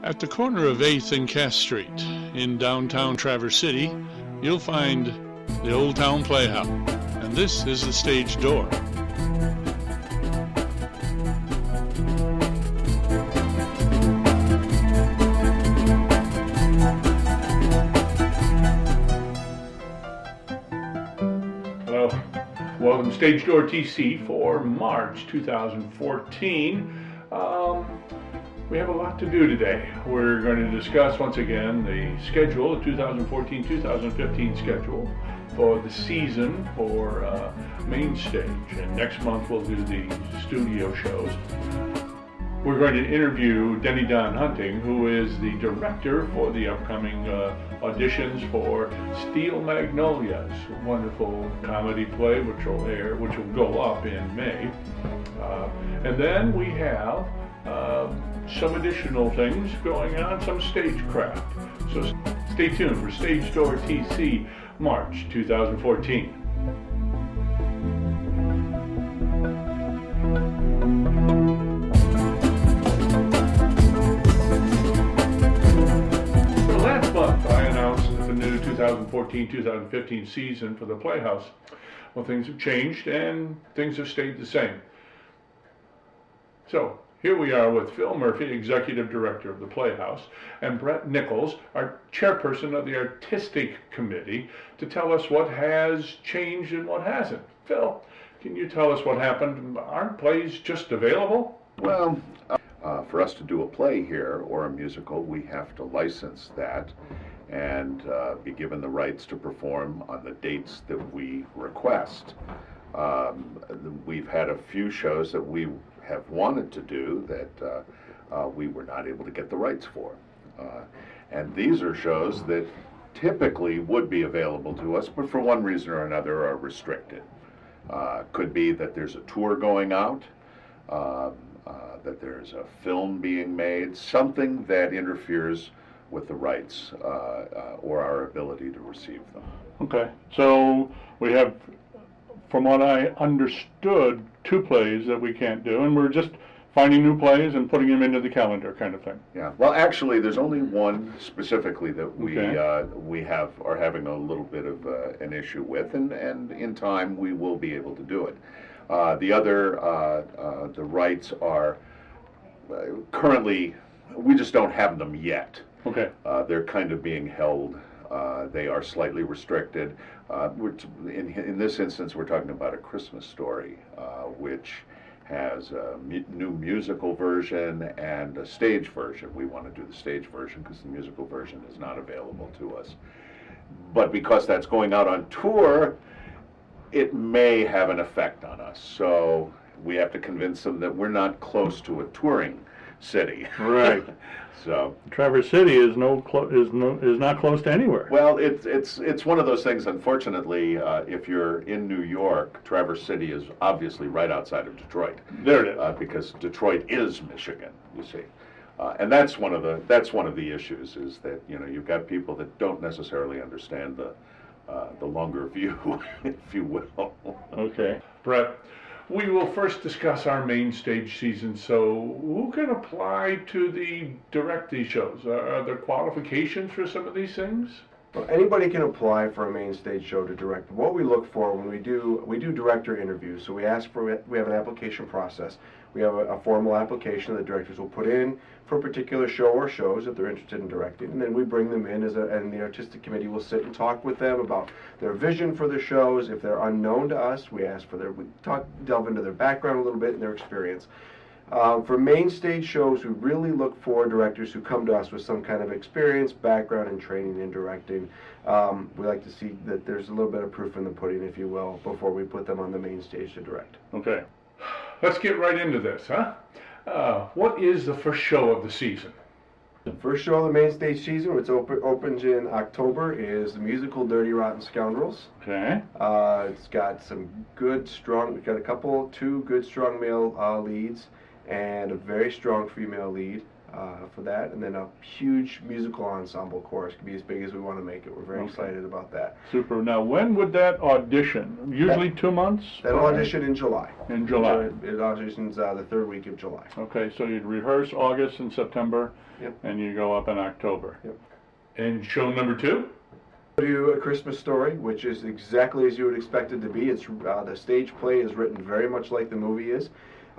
At the corner of 8th and Cass Street in downtown Traverse City, you'll find the Old Town Playhouse, and this is the stage door. Hello, welcome to Stage Door TC for March 2014. We have a lot to do today. We're going to discuss once again the schedule, the 2014-2015 schedule for the season for main stage. And next month we'll do the studio shows. We're going to interview Denny Don Hunting, who is the director for the upcoming auditions for Steel Magnolias, a wonderful comedy play which will go up in May. And then we have some additional things going on, some stagecraft. So stay tuned for Stage Door TC March 2014. So last month I announced the new 2014-2015 season for the Playhouse. Well, things have changed and things have stayed the same. So here we are with Phil Murphy, Executive Director of the Playhouse, and Brett Nichols, our Chairperson of the Artistic Committee, to tell us what has changed and what hasn't. Phil, can you tell us what happened? Aren't plays just available? Well, for us to do a play here or a musical, we have to license that and be given the rights to perform on the dates that we request. We've had a few shows that we have wanted to do that we were not able to get the rights for. And these are shows that typically would be available to us, but for one reason or another are restricted. Could be that there's a tour going out, that there's a film being made, something that interferes with the rights or our ability to receive them. Okay, so we have, from what I understood, 2 plays that we can't do, and we're just finding new plays and putting them into the calendar kind of thing. Yeah, well, actually, there's only one specifically that we Okay. are having a little bit of an issue with, and in time we will be able to do it. The other, the rights are currently, we just don't have them yet. Okay. They're kind of being held. They are slightly restricted. In this instance, we're talking about A Christmas Story, which has a new musical version and a stage version. We want to do the stage version because the musical version is not available to us. But because that's going out on tour, it may have an effect on us. So we have to convince them that we're not close to a touring city. Right. So Traverse City is not close to anywhere. well, it's one of those things. Unfortunately, if you're in New York, Traverse City is obviously right outside of Detroit. There it is. Because Detroit is Michigan, you see, and that's one of the issues, is that you've got people that don't necessarily understand the longer view, if you will. Okay. Brett, we will first discuss our main stage season. So who can apply to direct these shows? Are there qualifications for some of these things? Well, anybody can apply for a main stage show to direct. What we look for when we do director interviews, so we have an application process. We have a formal application that directors will put in for a particular show or shows that they're interested in directing, and then we bring them in and the artistic committee will sit and talk with them about their vision for the shows. If they're unknown to us, we delve into their background a little bit and their experience. For main stage shows, we really look for directors who come to us with some kind of experience, background, and training in directing. We like to see that there's a little bit of proof in the pudding, if you will, before we put them on the main stage to direct. Okay. Let's get right into this, huh? What is the first show of the season? The first show of the main stage season, which opens in October, is the musical Dirty Rotten Scoundrels. Okay. It's got some good, strong, two good, strong male leads and a very strong female lead. for that, and then a huge musical ensemble chorus. Could be as big as we want to make it. We're very excited about that. Super. Now, when would that audition? Usually 2 months? That'll audition in July. In July. It auditions the third week of July. Okay, so you'd rehearse August and September, Yep. and you go up in October. Yep. And show number 2? We do A Christmas Story, which is exactly as you would expect it to be. It's the stage play is written very much like the movie is.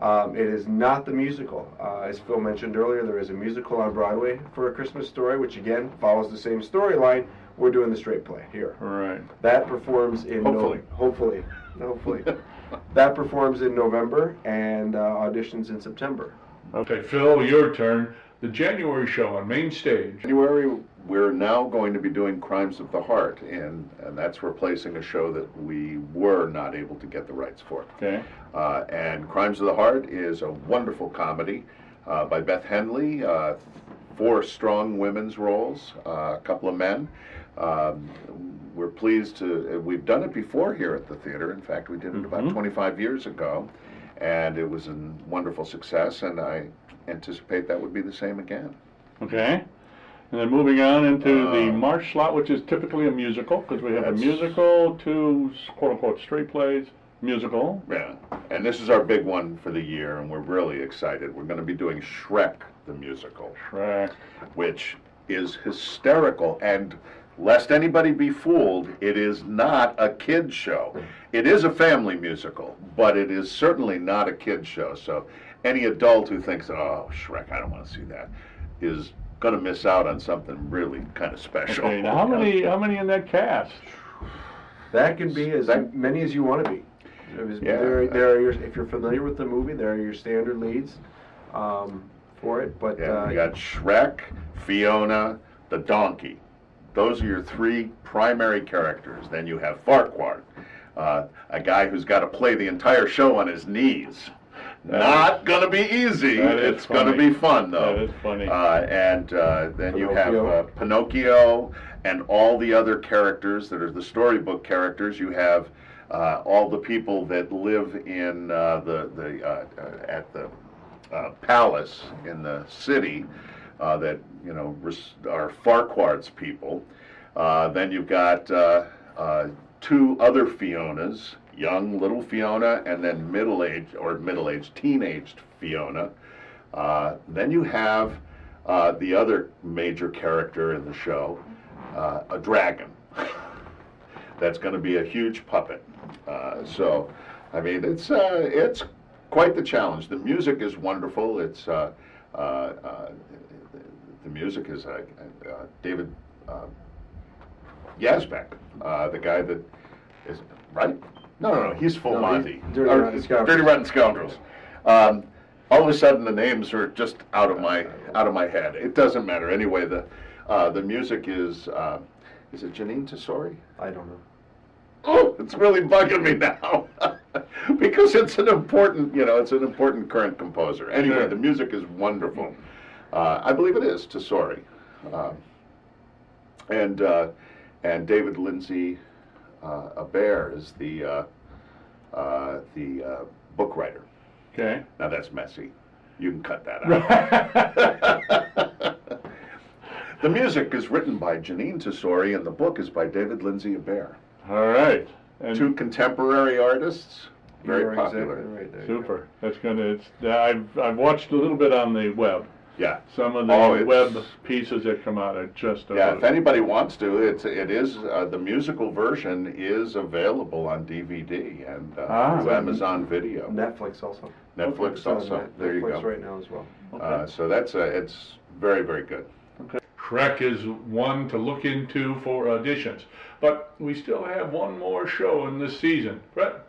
It is not the musical. As Phil mentioned earlier, there is a musical on Broadway for A Christmas Story, which again follows the same storyline. We're doing the straight play here. Right. That performs in hopefully. That performs in November and auditions in September. Okay, Phil, your turn. The January show on main stage. January, we're now going to be doing Crimes of the Heart, and that's replacing a show that we were not able to get the rights for. Okay. And Crimes of the Heart is a wonderful comedy by Beth Henley, 4 strong women's roles, a couple of men. We're pleased to, we've done it before here at the theater. In fact, we did it about 25 years ago, and it was a wonderful success, and I anticipate that would be the same again. Okay. And then moving on into the March slot, which is typically a musical, because we have a musical, 2 quote-unquote straight plays, musical. Yeah, and this is our big one for the year, and we're really excited. We're going to be doing Shrek the musical. Shrek. Which is hysterical, and lest anybody be fooled, it is not a kid's show. It is a family musical, but it is certainly not a kid's show. So any adult who thinks, oh, Shrek, I don't want to see that, is going to miss out on something really kind of special. Okay, now how many in that cast? That can be as many as you want to be. There are your, if you're familiar with the movie, there are your standard leads for it. But we got Shrek, Fiona, the donkey. Those are your 3 primary characters. Then you have Farquaad, a guy who's got to play the entire show on his knees. Not gonna be easy. It's gonna be fun, though. That is funny. And then you have Pinocchio and all the other characters that are the storybook characters. You have all the people that live in at the palace in the city that are Farquaad's people. Then you've got 2 other Fionas. Young little Fiona, and then middle-aged, teenaged Fiona. Then you have the other major character in the show, a dragon. That's going to be a huge puppet. So, I mean, it's quite the challenge. The music is wonderful. It's the music is David Yazbek, the guy that is right. No, he's Full Monty. Dirty Rotten Scoundrels. All of a sudden, the names are just out of my head. It doesn't matter. Anyway, the music is it Janine Tesori? I don't know. Oh, it's really bugging me now because it's an important, current composer. Anyway, the music is wonderful. I believe it is Tesori, and David Lindsay. Bear is the book writer. Okay. Now that's messy. You can cut that out. The music is written by Janine Tesori, and the book is by David Lindsay Bear. All right. And 2 contemporary artists. Very popular. Exactly right. Super. That's gonna. I've watched a little bit on the web. Yeah. Some of the web pieces that come out are just. If anybody wants to, it is the musical version is available on DVD and through Amazon Video. Netflix also. Netflix also. There you go. Netflix right now as well. Okay. So that's it's very, very good. Okay. Shrek is one to look into for auditions, but we still have one more show in this season. Brett,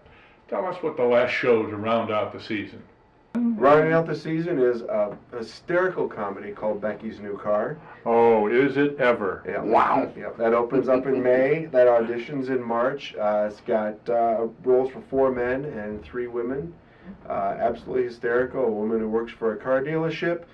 tell us what the last show to round out the season. Rounding out the season is a hysterical comedy called Becky's New Car. Oh, is it ever? Yeah. Wow. Yeah, that opens up in May. That auditions in March. It's got roles for 4 men and 3 women. Absolutely hysterical. A woman who works for a car dealership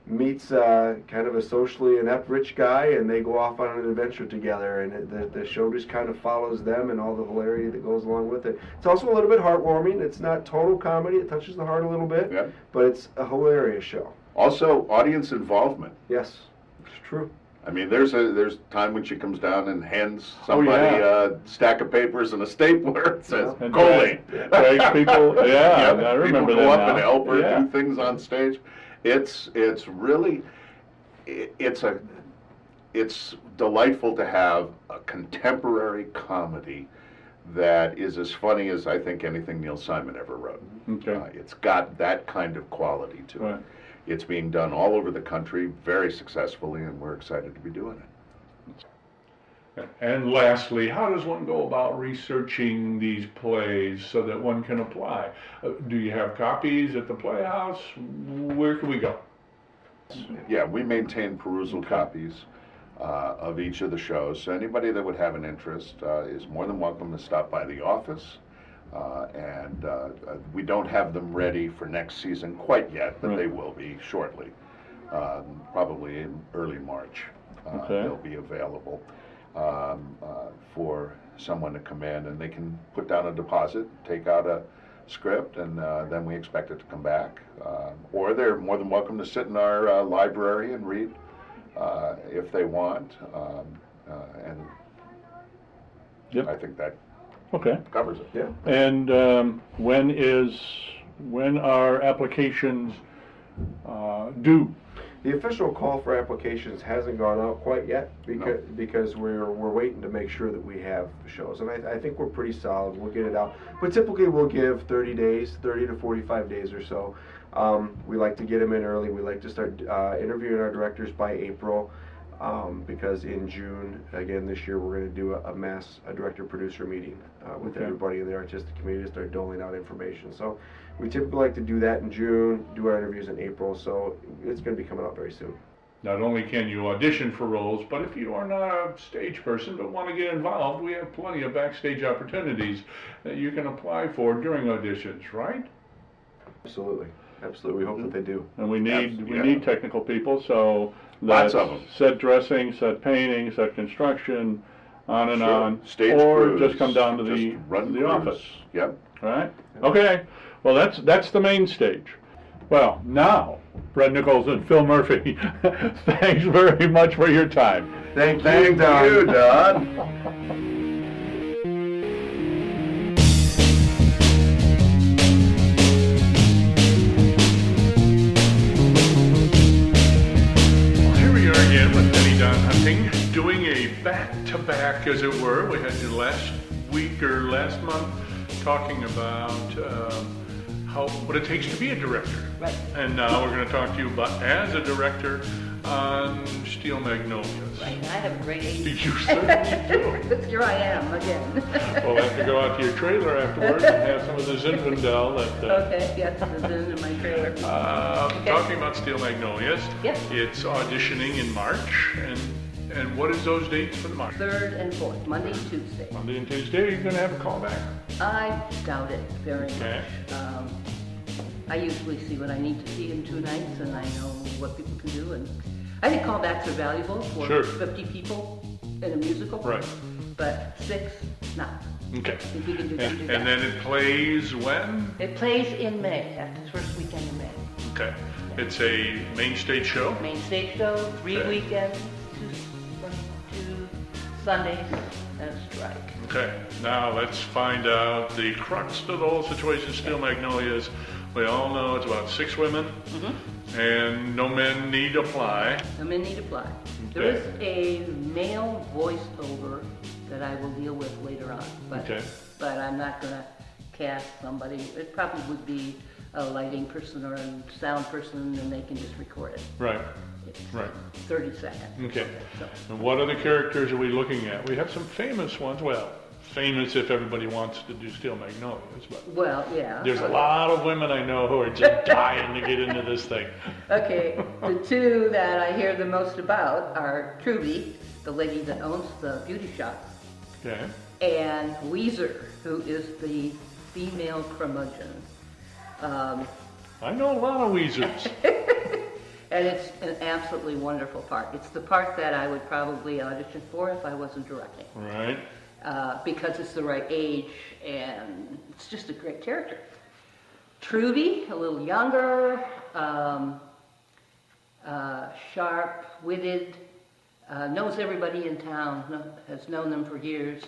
meets kind of a socially inept rich guy, and they go off on an adventure together, and the show just kind of follows them and all the hilarity that goes along with it. It's also a little bit heartwarming. It's not total comedy. It touches the heart a little bit, but it's a hilarious show. Also, audience involvement. Yes, it's true. I mean, there's time when she comes down and hands somebody a stack of papers and a stapler and says, And "Coley." drags people, yeah, I remember people go that up now. and help her Yeah. do things on stage. It's really, it's delightful to have a contemporary comedy that is as funny as I think anything Neil Simon ever wrote. Okay. It's got that kind of quality to it. Right. It's being done all over the country very successfully, and we're excited to be doing it. And lastly, how does one go about researching these plays so that one can apply? Do you have copies at the Playhouse? Where can we go? Yeah, we maintain perusal copies of each of the shows. So anybody that would have an interest is more than welcome to stop by the office. And we don't have them ready for next season quite yet, but they will be shortly. Probably in early March. They'll be available for someone to come in, and they can put down a deposit, take out a script, and then we expect it to come back. Or they're more than welcome to sit in our library and read if they want. And Yep. I think that Okay. covers it. Yeah. And when are applications due? The official call for applications hasn't gone out quite yet because we're waiting to make sure that we have shows, and I think we're pretty solid. We'll get it out, but typically we'll give 30 days, 30 to 45 days or so. We like to get them in early. We like to start interviewing our directors by April, because in June, again this year, we're going to do a director-producer meeting with everybody in the artistic community to start doling out information. So we typically like to do that in June, do our interviews in April, so it's going to be coming out very soon. Not only can you audition for roles, but if you are not a stage person but want to get involved, we have plenty of backstage opportunities that you can apply for during auditions, right? Absolutely. Absolutely. We hope that they do. And we need technical people, so Lots that's of them. set dressing, set painting, set construction, on and Sure. on. Stage or crews, just come down to just run the crews. office. Yep. All right? Okay. Well, that's the main stage. Well, now, Brett Nichols and Phil Murphy, thanks very much for your time. Thank you, Thank Don. you, Don. Doing a back-to-back, as it were. We had you last week or last month talking about what it takes to be a director. Right. And now we're going to talk to you about as a director on Steel Magnolias. Right, I have a great age. You certainly do. Here I am again. We'll have to go out to your trailer afterwards and have some of the Zinfandel that... Okay, yes, it's in my trailer. Talking about Steel Magnolias. Yes. It's auditioning in March, and what is those dates for the March? 3rd and 4th, Monday and Tuesday. Monday and Tuesday, are you going to have a callback? I doubt it very Okay. much. I usually see what I need to see in 2 nights, and I know what people can do. And I think callbacks are valuable for Sure. 50 people in a musical. Right. But 6, not. Okay. I think we can do that. And then it plays when? It plays in May, after the first weekend in May. Okay. It's a main stage show? Main stage show, 3 Okay. weekends, 2 Sundays, and a strike. Okay. Now let's find out the crux of the whole situation, Steel Magnolias. We all know it's about 6 women, and no men need apply. The men need to apply. There is a male voiceover that I will deal with later on, but I'm not going to cast somebody. It probably would be a lighting person or a sound person, and they can just record it. Right. It's Right. 30 seconds. Okay. So, And what other characters are we looking at? We have some famous ones. Well, famous if everybody wants to do Steel Magnolias, but well, yeah. there's a lot of women I know who are just dying to get into this thing. Okay, the 2 that I hear the most about are Truby, the lady that owns the beauty shop, Okay. and Weezer, who is the female curmudgeon. I know a lot of Weezers. And it's an absolutely wonderful part. It's the part that I would probably audition for if I wasn't directing. Right. Because it's the right age, and it's just a great character. Truby, a little younger, sharp-witted, knows everybody in town, has known them for years.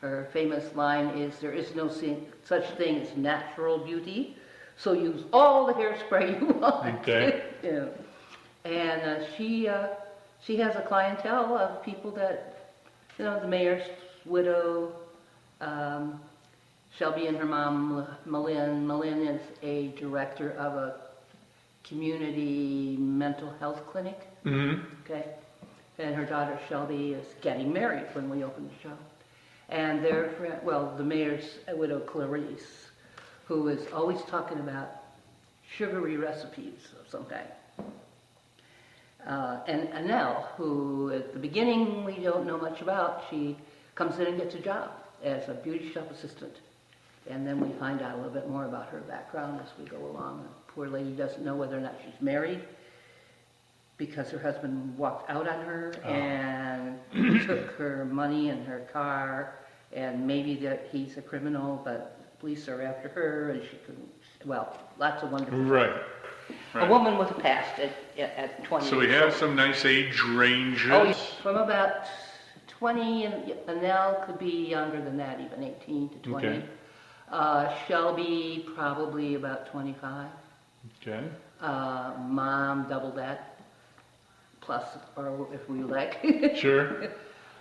Her famous line is, "There is no such thing as natural beauty, so use all the hairspray you want." Okay. Yeah. And she has a clientele of people that, the mayor's widow, Shelby and her mom, Malin. Malin is a director of a community mental health clinic. Mm-hmm. Okay. And her daughter Shelby is getting married when we open the show. And their friend, the mayor's widow Clarice, who is always talking about sugary recipes of some kind. And Annelle, who at the beginning we don't know much about, she comes in and gets a job as a beauty shop assistant. And then we find out a little bit more about her background as we go along. The poor lady doesn't know whether or not she's married because her husband walked out on her and took her money and her car, and maybe that he's a criminal, but the police are after her, and she couldn't, lots of wonderful. Right. A woman with a past at 20. So we have some nice age ranges. Oh, yes, from about 20, and now could be younger than that, even 18 to 20. Okay. Shelby, probably about 25. Okay. Mom, double that, plus, or if we like. Sure.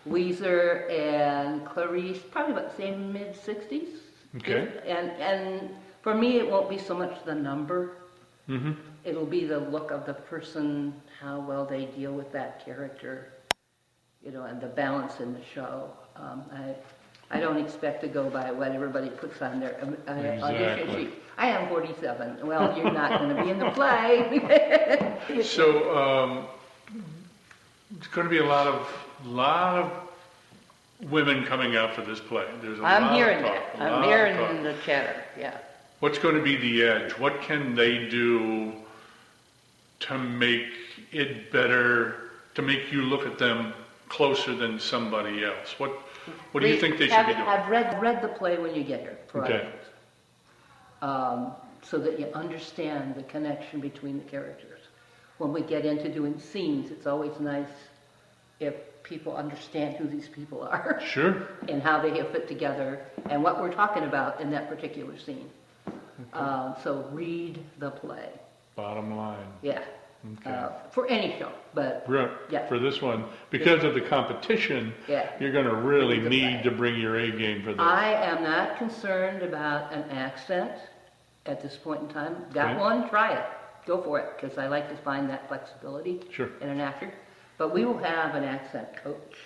Weezer and Clarice, probably about the same mid-60s. Okay. And for me, it won't be so much the number. Mm-hmm. It'll be the look of the person, how well they deal with that character, and the balance in the show. I don't expect to go by what everybody puts on their audition sheet. I am 47. Well, you're not going to be in the play. So it's going to be a lot of women coming out for this play. There's a lot I'm hearing of talk, that. I'm hearing the chatter. Yeah. What's going to be the edge? What can they do to make it better, to make you look at them closer than somebody else? What do you think they should be doing? Have read the play when you get here. Okay. So that you understand the connection between the characters. When we get into doing scenes, it's always nice if people understand who these people are. Sure. And how they have fit together and what we're talking about in that particular scene. Okay. So read the play. Bottom line. Yeah. Okay. For any show, but yeah. For this one, because of the competition, you're going to really need to bring your A game for this. I am not concerned about an accent at this point in time. Got one? Try it. Go for it, because I like to find that flexibility in an actor. But we will have an accent coach.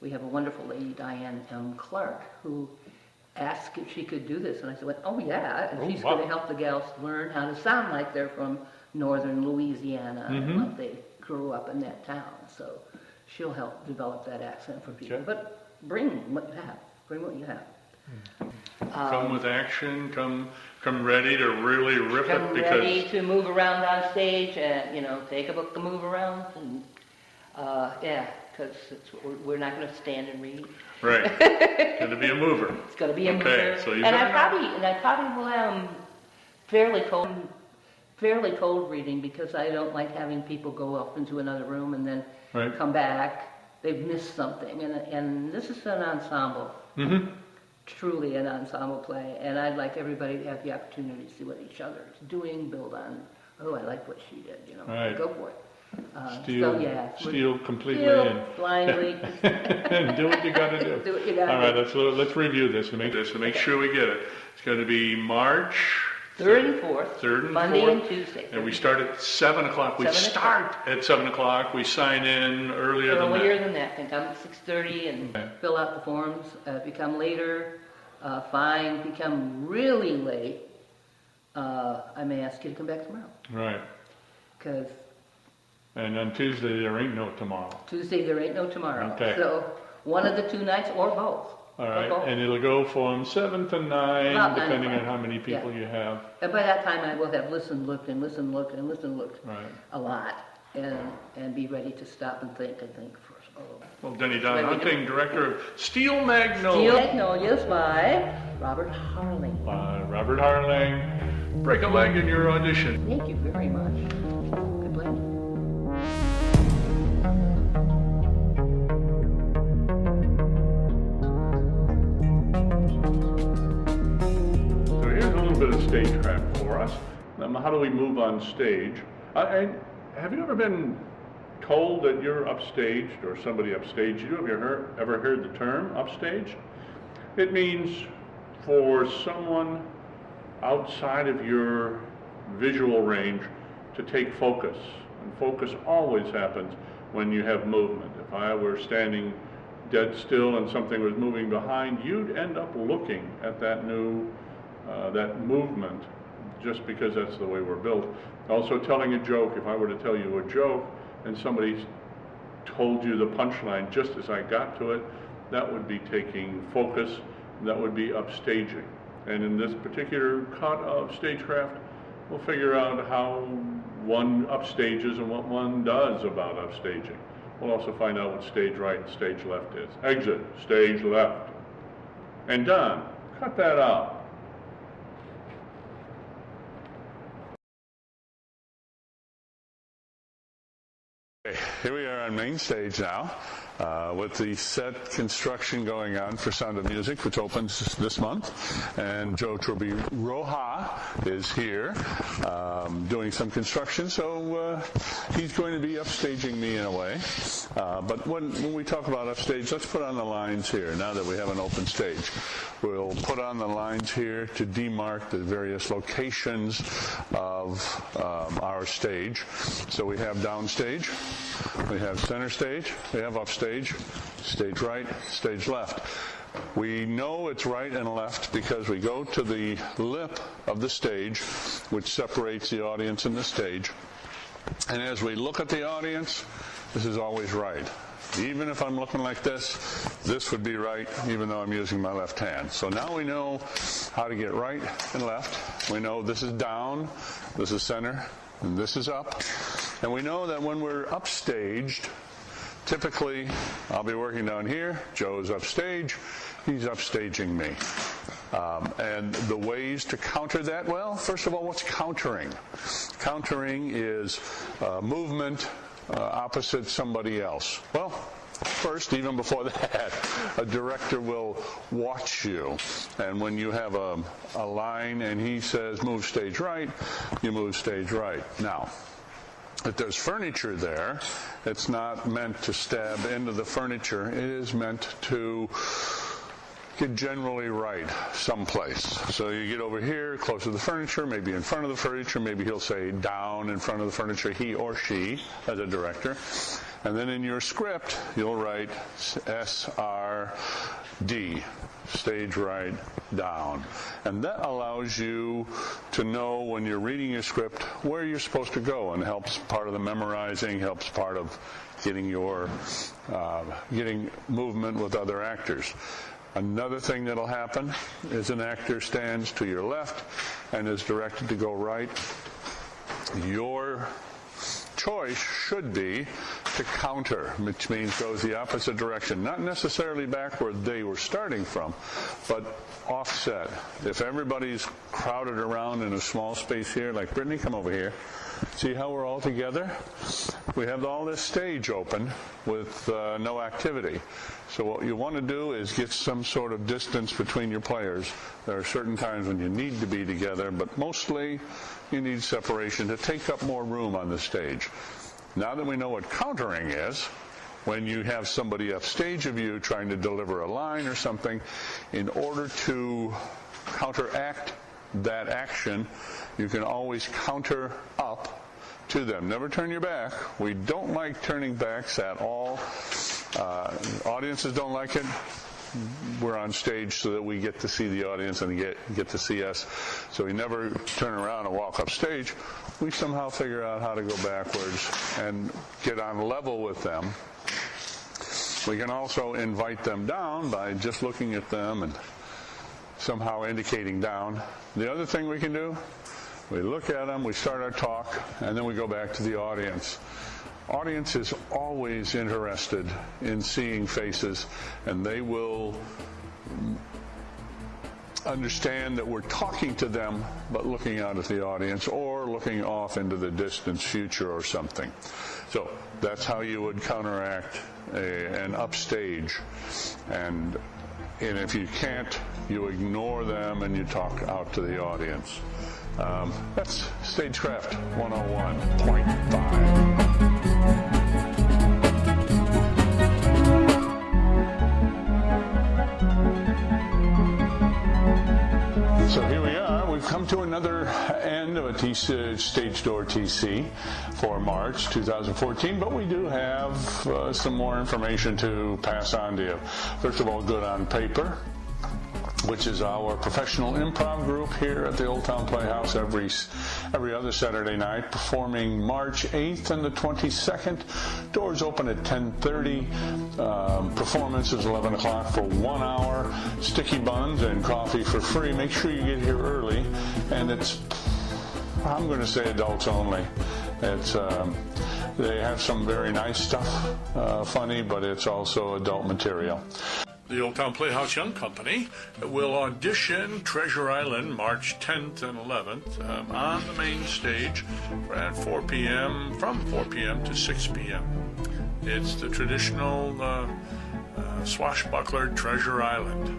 We have a wonderful lady, Diane M. Clark, who asked if she could do this, and I said, "Oh yeah," and she's going to help the gals learn how to sound like they're from northern Louisiana and like they grew up in that town. So she'll help develop that accent for people. Okay. But bring what you have. Bring what you have. Come with action. Come ready to really rip it. Come ready to move around on stage and take a book to move around and because we're not going to stand and read. Right. It's going to be a mover. It's going to be a mover. Okay. So and I probably will have fairly cold reading, because I don't like having people go off into another room and then come back. They've missed something, and this is an ensemble, truly an ensemble play, and I'd like everybody to have the opportunity to see what each other is doing, build on. Oh, I like what she did. Go for it. Steal completely in. Blindly. And do what you got to do. Do what you got to do. All right, let's review this and make sure we get it. It's going to be March 3rd and 4th. 3rd and Monday 4th. and Tuesday. And we start at 7 o'clock. We start at 7 o'clock. We sign in earlier than that. Earlier than that. Can come at 6:30 and fill out the forms. If you come later, fine. If you come really late, I may ask you to come back tomorrow. Right. And on Tuesday, there ain't no tomorrow. Tuesday, there ain't no tomorrow. Okay. So one of the 2 nights or both. All right, and it'll go from 7 to 9, About depending 9 on how many people you have. And by that time, I will have listened, looked, and listened, looked, and listened, looked a lot, and be ready to stop and think for. Well, Denny Don Hunting, director of Steel Magnolias. Steel Magnolias by Robert Harling. Robert Harling. Break a leg in your audition. Thank you very much. Good plan. How do we move on stage? Have you ever been told that you're upstaged or somebody upstaged you? Have you ever heard the term upstaged? It means for someone outside of your visual range to take focus. And focus always happens when you have movement. If I were standing dead still and something was moving behind, you'd end up looking at that movement, just because that's the way we're built. Also, telling a joke. If I were to tell you a joke and somebody told you the punchline just as I got to it, that would be taking focus, that would be upstaging. And in this particular cut of stagecraft, we'll figure out how one upstages and what one does about upstaging. We'll also find out what stage right and stage left is. Exit, stage left. And done. Cut that out. Okay, here we are on main stage now, with the set construction going on for Sound of Music, which opens this month. And Joe Truby-Roja is here doing some construction, so he's going to be upstaging me in a way. But when we talk about upstage, let's put on the lines here now that we have an open stage. We'll put on the lines here to demark the various locations of our stage. So we have downstage, we have center stage, we have upstage, stage right, stage left. We know it's right and left because we go to the lip of the stage, which separates the audience and the stage. And as we look at the audience, this is always right. Even if I'm looking like this would be right, even though I'm using my left hand. So now we know how to get right and left. We know this is down, this is center, and this is up. And we know that when we're upstaged, typically I'll be working down here, Joe's upstage, he's upstaging me. And the ways to counter that, well, first of all, what's countering? Countering is movement opposite somebody else. Well, first, even before that, a director will watch you. And when you have a line and he says move stage right, you move stage right. Now, if there's furniture there, it's not meant to stab into the furniture. It is meant to get generally right someplace. So you get over here, close to the furniture, maybe in front of the furniture, maybe he'll say down in front of the furniture, he or she, as a director. And then in your script, you'll write SRD, stage right, down. And that allows you to know when you're reading your script where you're supposed to go, and helps part of the memorizing, helps part of getting your getting movement with other actors. Another thing that'll happen is an actor stands to your left and is directed to go right. Your choice should be to counter, which means goes the opposite direction. Not necessarily back where they were starting from, but offset. If everybody's crowded around in a small space here, like Brittany, come over here. See how we're all together? We have all this stage open with no activity. So what you want to do is get some sort of distance between your players. There are certain times when you need to be together, but mostly you need separation to take up more room on the stage. Now that we know what countering is, when you have somebody upstage of you trying to deliver a line or something, in order to counteract that action, you can always counter up to them. Never turn your back. We don't like turning backs at all. Audiences don't like it. We're on stage so that we get to see the audience and get to see us. So we never turn around and walk up stage. We somehow figure out how to go backwards and get on level with them. We can also invite them down by just looking at them and somehow indicating down. The other thing we can do, we look at them, we start our talk, and then we go back to the audience. Audience is always interested in seeing faces, and they will understand that we're talking to them but looking out at the audience or looking off into the distant future or something. So that's how you would counteract an upstage. And And if you can't, you ignore them and you talk out to the audience. That's Stagecraft 101.5. So here we are. We've come to another end of a Stage Door TC for March 2014, but we do have some more information to pass on to you. First of all, Good on Paper, which is our professional improv group here at the Old Town Playhouse every other Saturday night, performing March 8th and the 22nd. Doors open at 10:30. Performance is 11 o'clock for 1 hour. Sticky buns and coffee for free. Make sure you get here early. And it's, I'm going to say adults only. It's they have some very nice stuff, funny, but it's also adult material. The Old Town Playhouse Young Company will audition Treasure Island March 10th and 11th on the main stage at 4 p.m. from 4 p.m. to 6 p.m. It's the traditional swashbuckler Treasure Island.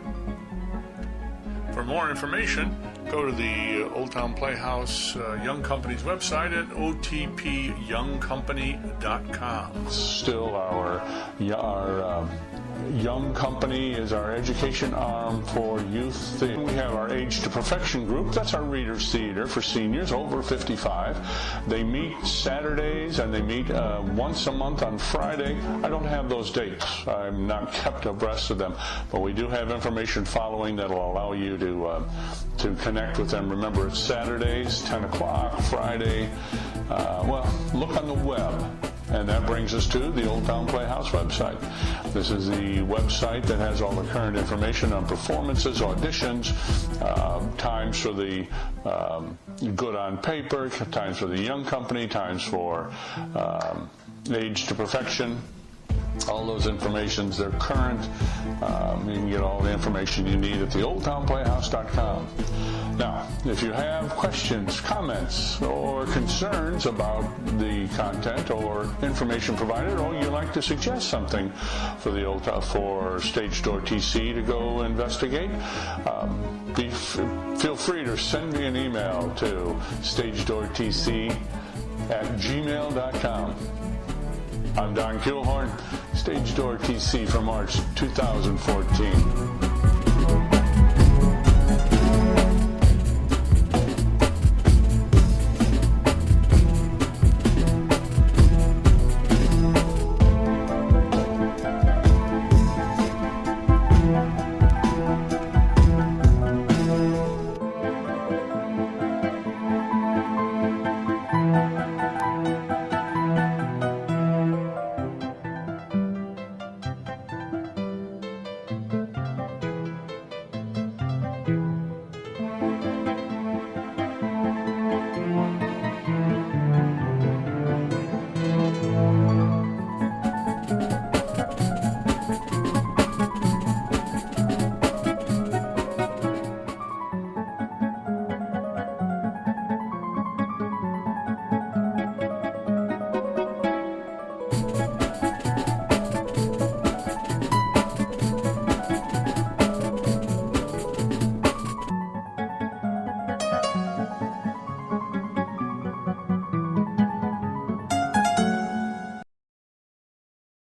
For more information, go to the Old Town Playhouse Young Company's website at otpyoungcompany.com. Still our Young Company is our education arm for youth. We have our Age to Perfection group. That's our Readers Theater for seniors over 55. They meet Saturdays and they meet once a month on Friday. I don't have those dates. I'm not kept abreast of them, but we do have information following that will allow you to connect with them. Remember, it's Saturdays, 10 o'clock, Friday. Look on the web. And that brings us to the Old Town Playhouse website. This is the website that has all the current information on performances, auditions, times for the Good on Paper, times for the Young Company, times for Age to Perfection. All those informations, they're current. You can get all the information you need at the oldtownplayhouse.com. Now, if you have questions, comments, or concerns about the content or information provided, or you'd like to suggest something for the for Stage Door TC to go investigate, feel free to send me an email to stagedoortc@gmail.com. I'm Don Kilhorn, Stage Door TC for March 2014.